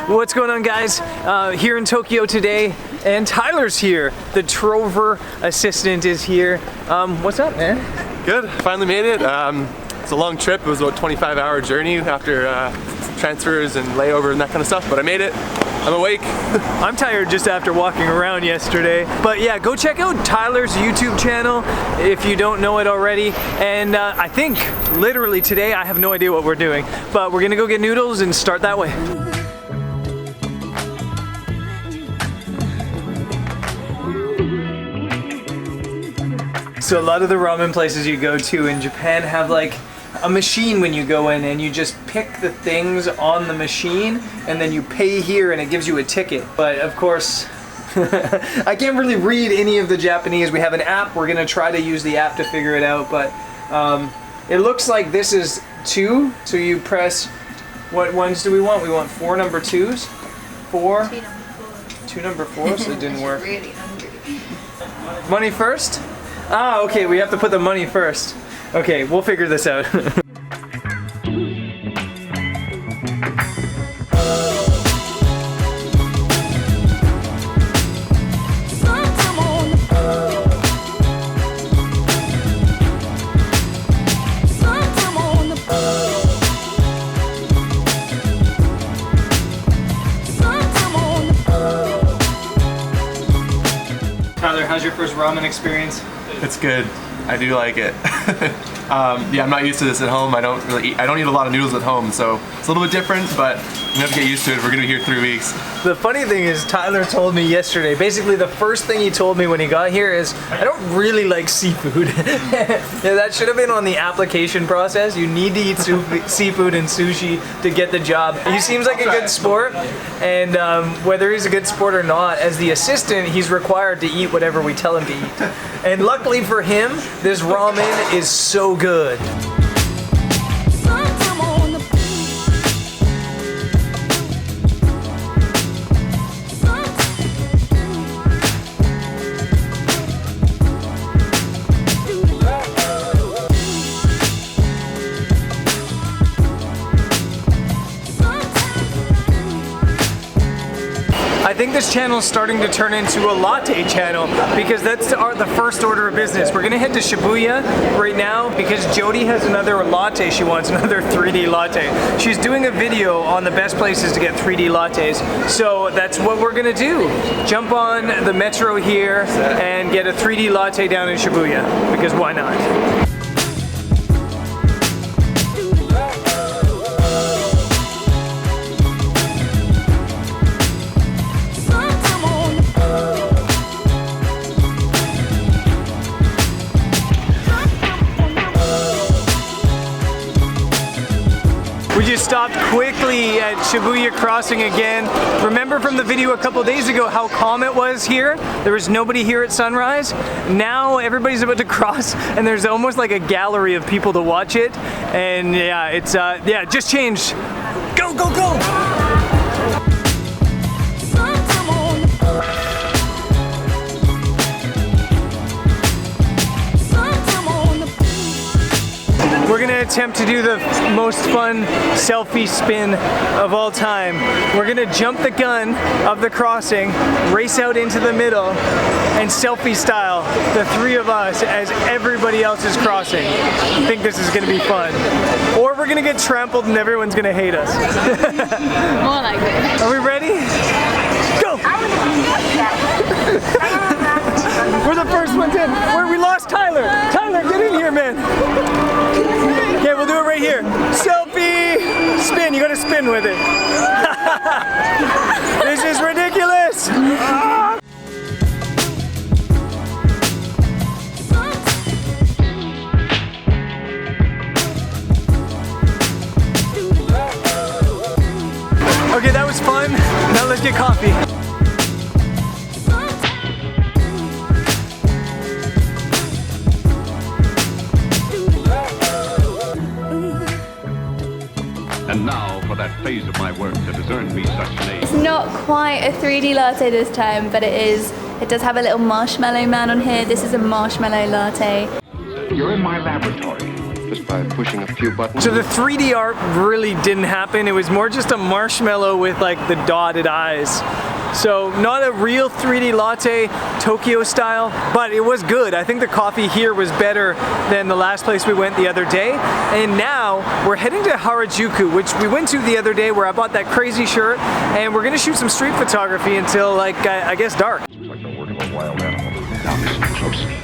What's going on, guys? Here in Tokyo today, and Tyler's here. The Trover assistant is here. What's up, man? Good, finally made it. It's a long trip. It was about a 25-hour journey after transfers and layover and that kind of stuff, but I made it. I'm awake. I'm tired just after walking around yesterday. But yeah, go check out Tyler's YouTube channel if you don't know it already. And I think literally today, I have no idea what we're doing, but we're gonna go get noodles and start that way. So a lot of the ramen places you go to in Japan have like a machine when you go in, and you just pick the things on the machine and then you pay here and it gives you a ticket. But of course, I can't really read any of the Japanese. We have an app. We're gonna try to use the app to figure it out, but it looks like this is 2. So you press, what ones do we want? We want 4 number 2s, 4, 2 number 4s, so it didn't work. Really hungry. Money first? Ah, okay, we have to put the money first. Okay, we'll figure this out. Tyler, how's your first ramen experience? It's good. I do like it. Yeah, I'm not used to this at home. I don't eat a lot of noodles at home, so it's a little bit different, but I'm gonna have to get used to it. We're gonna be here 3 weeks. The funny thing is, Tyler told me yesterday, basically the first thing he told me when he got here is, I don't really like seafood. Yeah, that should have been on the application process. You need to eat seafood and sushi to get the job. He seems like a good sport, and whether he's a good sport or not, as the assistant, he's required to eat whatever we tell him to eat. And luckily for him, this ramen is so good. I think this channel is starting to turn into a latte channel, because that's the first order of business. We're gonna head to Shibuya right now because Jody has another latte she wants, another 3D latte. She's doing a video on the best places to get 3D lattes, so that's what we're gonna do. Jump on the metro here and get a 3D latte down in Shibuya, because why not? We just stopped quickly at Shibuya Crossing again. Remember from the video a couple days ago how calm it was here? There was nobody here at sunrise. Now everybody's about to cross, and there's almost like a gallery of people to watch it. And yeah, it's yeah, just changed. Go, go, go! We're gonna attempt to do the most fun selfie spin of all time. We're gonna jump the gun of the crossing, race out into the middle, and selfie style the 3 of us as everybody else is crossing. I think this is gonna be fun. Or we're gonna get trampled and everyone's gonna hate us. More like it. Are we ready? Go! We're the first ones in. We lost Tyler. Tyler, get in here, man. Okay, we'll do it right here. Selfie! Spin, you gotta spin with it. This is ridiculous! Okay, that was fun. Now let's get coffee. And now for that phase of my work that has earned me such name. It's not quite a 3D latte this time, but it does have a little marshmallow man on here. This is a marshmallow latte. You're in my laboratory. just by pushing a few buttons. So the 3D art really didn't happen. It was more just a marshmallow with like the dotted eyes. So not a real 3D latte, Tokyo style, but it was good. I think the coffee here was better than the last place we went the other day. And now we're heading to Harajuku, which we went to the other day where I bought that crazy shirt, and we're gonna shoot some street photography until like, I guess dark. Looks like the work of a wild animal. Now listen closely.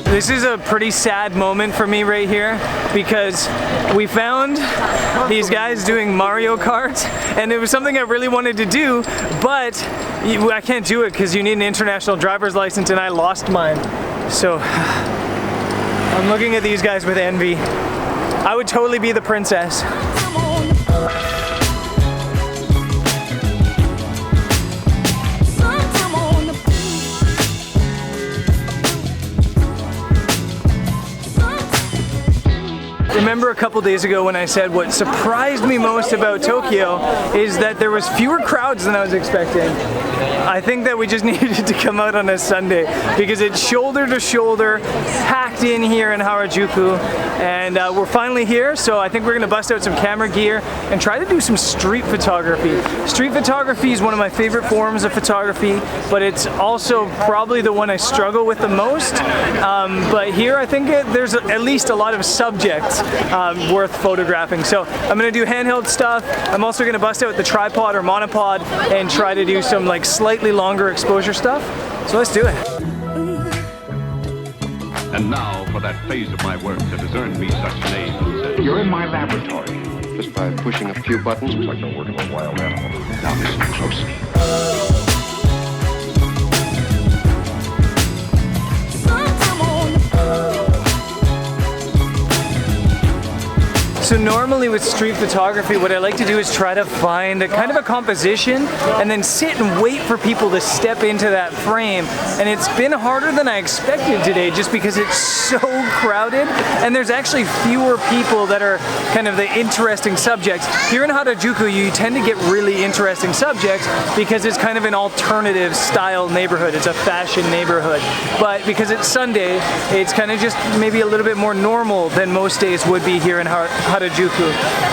This is a pretty sad moment for me right here because we found these guys doing Mario Kart, and it was something I really wanted to do, but I can't do it because you need an international driver's license and I lost mine. So I'm looking at these guys with envy. I would totally be the princess. Remember a couple days ago when I said what surprised me most about Tokyo is that there was fewer crowds than I was expecting. I think that we just needed to come out on a Sunday because it's shoulder to shoulder, packed in here in Harajuku, and we're finally here, so I think we're gonna bust out some camera gear and try to do some street photography. Street photography is one of my favorite forms of photography, but it's also probably the one I struggle with the most. But here I think there's at least a lot of subjects worth photographing. So I'm gonna do handheld stuff. I'm also gonna bust out the tripod or monopod and try to do some like slightly longer exposure stuff. So let's do it. And now for that phase of my work that has earned me such names as... You're in my laboratory. Just by pushing a few buttons. Looks like the work of a wild animal. Now listen closely. So normally with street photography, what I like to do is try to find a kind of a composition and then sit and wait for people to step into that frame. And it's been harder than I expected today just because it's so crowded and there's actually fewer people that are kind of the interesting subjects. Here in Harajuku, you tend to get really interesting subjects because it's kind of an alternative style neighborhood. It's a fashion neighborhood. But because it's Sunday, it's kind of just maybe a little bit more normal than most days would be here in Harajuku.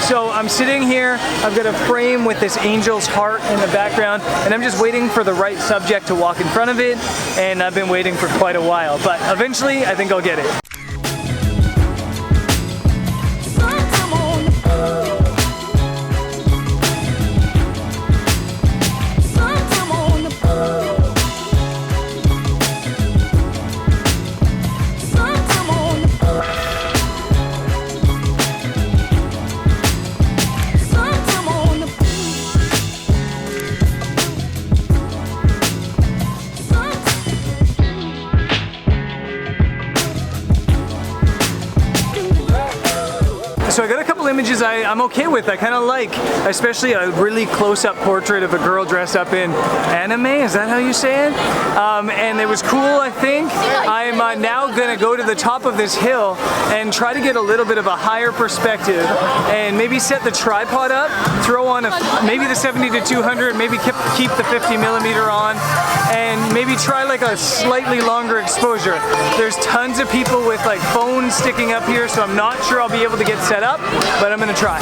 So I'm sitting here, I've got a frame with this angel's heart in the background, and I'm just waiting for the right subject to walk in front of it, and I've been waiting for quite a while, but eventually I think I'll get it. So I got a couple images I'm okay with, I kind of like, especially a really close-up portrait of a girl dressed up in anime, is that how you say it? And it was cool, I think. I'm now gonna go to the top of this hill and try to get a little bit of a higher perspective and maybe set the tripod up, throw on maybe the 70 to 200, maybe keep the 50mm on, and maybe try like a slightly longer exposure. There's tons of people with like phones sticking up here, so I'm not sure I'll be able to get set up, but I'm gonna try.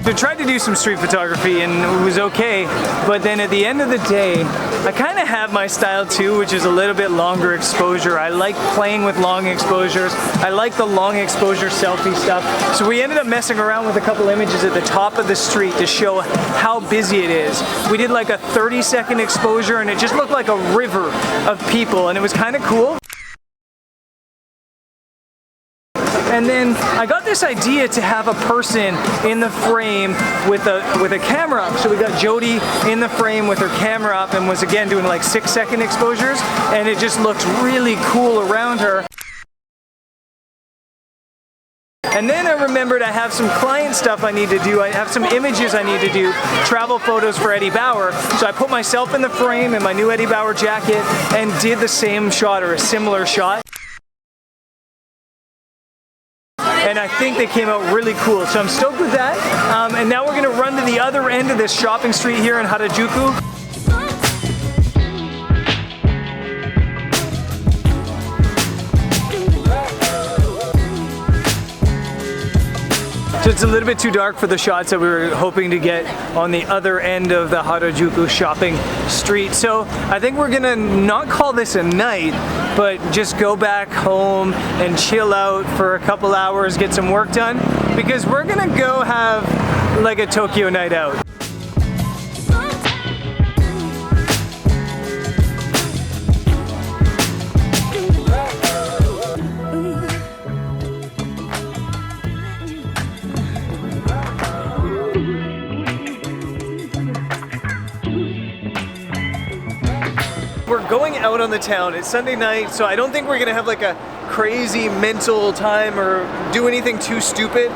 I tried to do some street photography and it was okay, but then at the end of the day, I kind of have my style too, which is a little bit longer exposure. I like playing with long exposures. I like the long exposure selfie stuff. So we ended up messing around with a couple images at the top of the street to show how busy it is. We did like a 30-second exposure and it just looked like a river of people, and it was kind of cool. And then I got this idea to have a person in the frame with a camera up. So we got Jody in the frame with her camera up and was again doing like 6-second exposures, and it just looked really cool around her. And then I remembered I have some client stuff I need to do. I have some images I need to do, travel photos for Eddie Bauer. So I put myself in the frame in my new Eddie Bauer jacket and did the same shot or a similar shot. And I think they came out really cool. So I'm stoked with that. And now we're gonna run to the other end of this shopping street here in Harajuku. So it's a little bit too dark for the shots that we were hoping to get on the other end of the Harajuku shopping street. So I think we're gonna not call this a night, but just go back home and chill out for a couple hours, get some work done, because we're gonna go have like a Tokyo night out. We're going out on the town. It's Sunday night, so I don't think we're gonna have like a crazy mental time or do anything too stupid,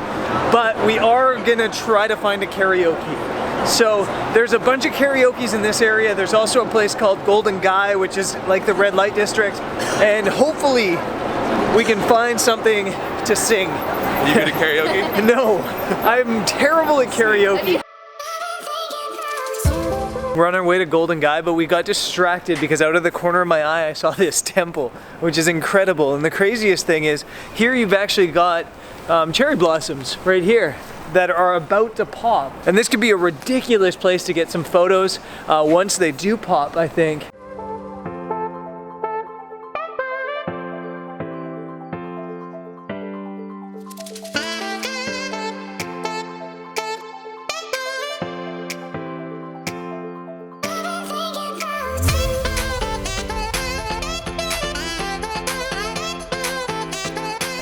but we are gonna try to find a karaoke. So there's a bunch of karaoke's in this area. There's also a place called Golden Guy, which is like the red light district, and hopefully we can find something to sing. Are you good at karaoke? No, I'm terrible at karaoke. We're on our way to Golden Guy, but we got distracted because out of the corner of my eye I saw this temple, which is incredible. And the craziest thing is, here you've actually got cherry blossoms right here that are about to pop. And this could be a ridiculous place to get some photos once they do pop, I think.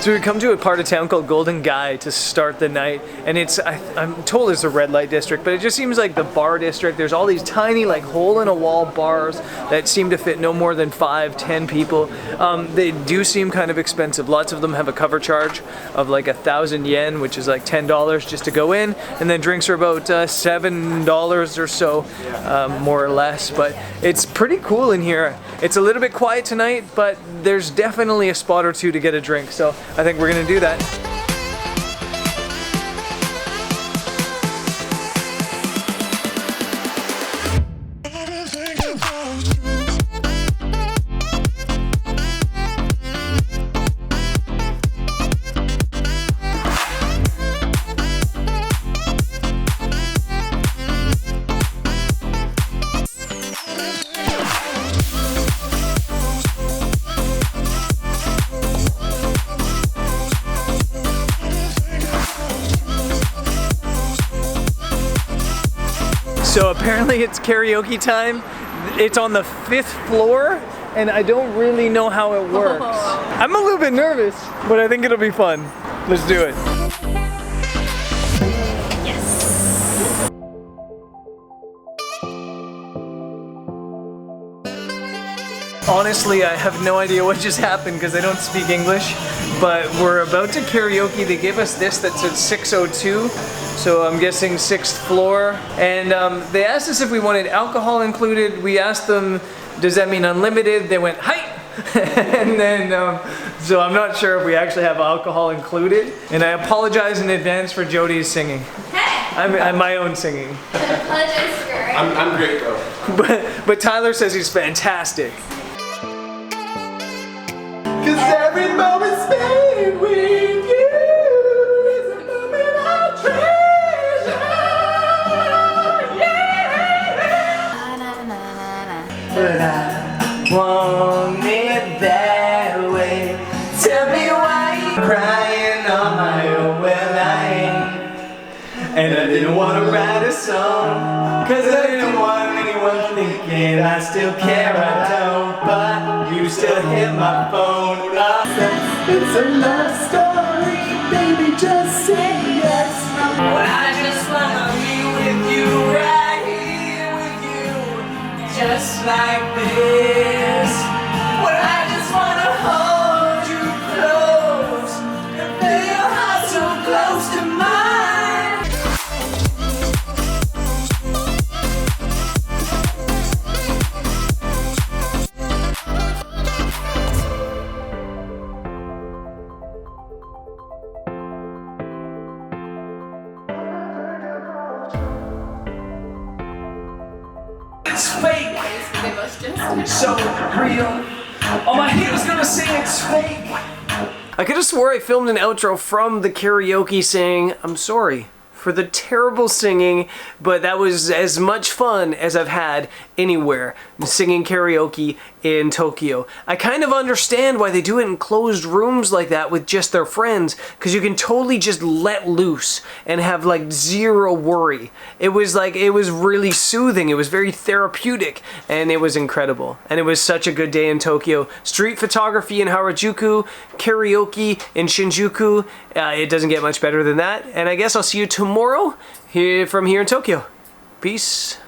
So we come to a part of town called Golden Guy to start the night, and I'm told it's a red light district, but it just seems like the bar district. There's all these tiny like hole-in-a-wall bars that seem to fit no more than 5-10 people. They do seem kind of expensive. Lots of them have a cover charge of like 1,000 yen, which is like $10 just to go in, and then drinks are about $7 or so, more or less. But it's pretty cool in here. It's a little bit quiet tonight, but there's definitely a spot or two to get a drink. So I think we're gonna do that. So apparently it's karaoke time. It's on the 5th floor, and I don't really know how it works. I'm a little bit nervous, but I think it'll be fun. Let's do it. Yes. Honestly, I have no idea what just happened because I don't speak English, but we're about to karaoke. They gave us this that said 602, so I'm guessing 6th floor. And they asked us if we wanted alcohol included. We asked them, does that mean unlimited? They went, hi! And then, so I'm not sure if we actually have alcohol included. And I apologize in advance for Jody's singing. Hey! I'm my own singing. Apologize for her. I'm great though. But Tyler says he's fantastic. Cause every moment spent with you is a moment I treasure, yeah. But I want it that way. Tell me why you're crying on my own. Well, I ain't. And I didn't want to write a song, cause I didn't want anyone thinking I still care. I don't, but you still hit my phone up. It's a love story, baby, just say yes. Well, I just wanna be with you, right here with you, just like this. Well, I just wanna hold you close and feel your heart so it's fake. So real. All my haters gonna say it's fake. I could have swore I filmed an outro from the karaoke saying, I'm sorry for the terrible singing, but that was as much fun as I've had anywhere singing karaoke in Tokyo. I kind of understand why they do it in closed rooms like that with just their friends, because you can totally just let loose and have like zero worry. It was really soothing, it was very therapeutic, and it was incredible. And it was such a good day in Tokyo. Street photography in Harajuku, karaoke in Shinjuku, it doesn't get much better than that. And I guess I'll see you tomorrow from here in Tokyo. Peace.